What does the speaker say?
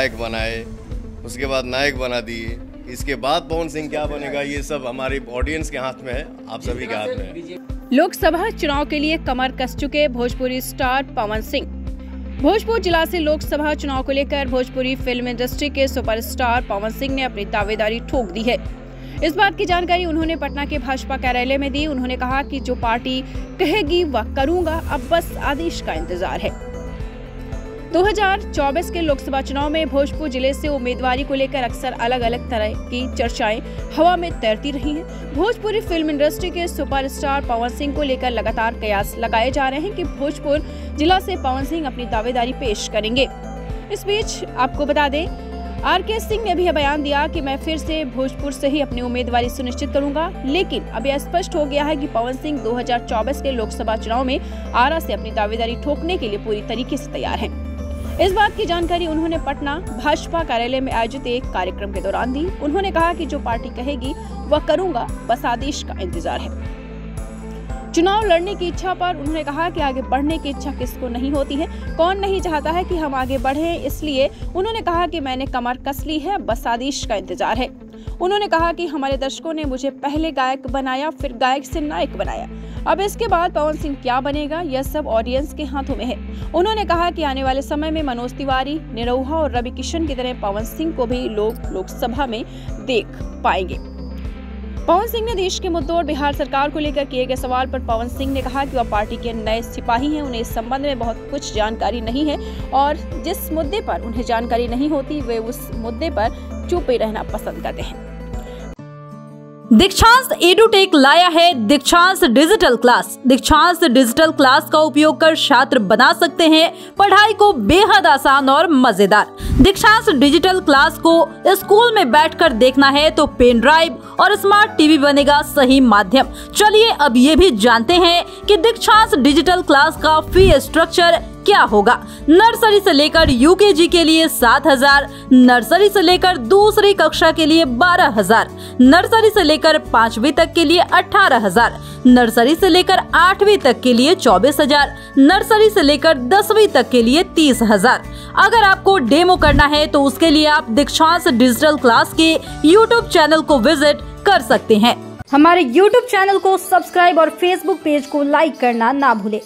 गायक बनाए, उसके बाद नायक बना दिए। इसके बाद पवन सिंह क्या बनेगा ये सब हमारे ऑडियंस के हाथ में है, आप सभी के हाथ में है। लोकसभा चुनाव के लिए कमर कस चुके भोजपुरी स्टार पवन सिंह। भोजपुर जिला से लोकसभा चुनाव को लेकर भोजपुरी फिल्म इंडस्ट्री के सुपरस्टार पवन सिंह ने अपनी दावेदारी ठोक दी है। इस बात की जानकारी उन्होंने पटना के भाजपा कार्यालय में दी। उन्होंने कहा कि जो पार्टी कहेगी वह करूंगा, अब बस आदेश का इंतजार है। 2024 के लोकसभा चुनाव में भोजपुर जिले से उम्मीदवारी को लेकर अक्सर अलग अलग तरह की चर्चाएं हवा में तैरती रही हैं। भोजपुरी फिल्म इंडस्ट्री के सुपरस्टार पवन सिंह को लेकर लगातार कयास लगाए जा रहे हैं कि भोजपुर जिला से पवन सिंह अपनी दावेदारी पेश करेंगे। इस बीच आपको बता दें, आरके सिंह ने भी बयान दिया कि मैं फिर से भोजपुर से ही अपनी उम्मीदवारी सुनिश्चित करूंगा, लेकिन अब यह स्पष्ट हो गया है कि पवन सिंह 2024 के लोकसभा चुनाव में आरा से अपनी दावेदारी ठोकने के लिए पूरी तरीके से तैयार हैं। इस बात की जानकारी उन्होंने पटना भाजपा कार्यालय में आयोजित एक कार्यक्रम के दौरान दी। उन्होंने कहा कि जो पार्टी कहेगी वह करूंगा, बस आदेश का इंतजार है। चुनाव लड़ने की इच्छा पर उन्होंने कहा कि आगे बढ़ने की इच्छा किसको नहीं होती है, कौन नहीं चाहता है कि हम आगे बढ़ें। इसलिए उन्होंने कहा कि मैंने कमर कस ली है, बस आदेश का इंतजार है। उन्होंने कहा कि हमारे दर्शकों ने मुझे पहले गायक बनाया, फिर गायक से नायक बनाया, अब इसके बाद पवन सिंह क्या बनेगा यह सब ऑडियंस के हाथों में है। उन्होंने कहा कि आने वाले समय में मनोज तिवारी, निरहुआ और रवि किशन की तरह पवन सिंह को भी लोग लोकसभा में देख पाएंगे। पवन सिंह ने देश के मुद्दों और बिहार सरकार को लेकर किए गए सवाल पर पवन सिंह ने कहा कि वह पार्टी के नए सिपाही हैं, उन्हें इस संबंध में बहुत कुछ जानकारी नहीं है और जिस मुद्दे पर उन्हें जानकारी नहीं होती वे उस मुद्दे पर चुप ही रहना पसंद करते हैं। दीक्षांत एडुटेक लाया है दीक्षांत डिजिटल क्लास। दीक्षांत डिजिटल क्लास का उपयोग कर छात्र बना सकते हैं पढ़ाई को बेहद आसान और मजेदार। दीक्षांत डिजिटल क्लास को स्कूल में बैठकर देखना है तो पेन ड्राइव और स्मार्ट टीवी बनेगा सही माध्यम। चलिए अब ये भी जानते हैं कि दीक्षांत डिजिटल क्लास का फी स्ट्रक्चर क्या होगा। नर्सरी से लेकर यूकेजी के लिए 7,000, नर्सरी से लेकर दूसरी कक्षा के लिए 12,000, नर्सरी से लेकर 5वीं तक के लिए 18,000, नर्सरी से लेकर 8वीं तक के लिए 24,000, नर्सरी से लेकर 10वीं तक के लिए 30,000। अगर आपको डेमो करना है तो उसके लिए आप दीक्षांत डिजिटल क्लास के YouTube चैनल को विजिट कर सकते हैं। हमारे YouTube चैनल को सब्सक्राइब और Facebook पेज को लाइक करना ना भूलें।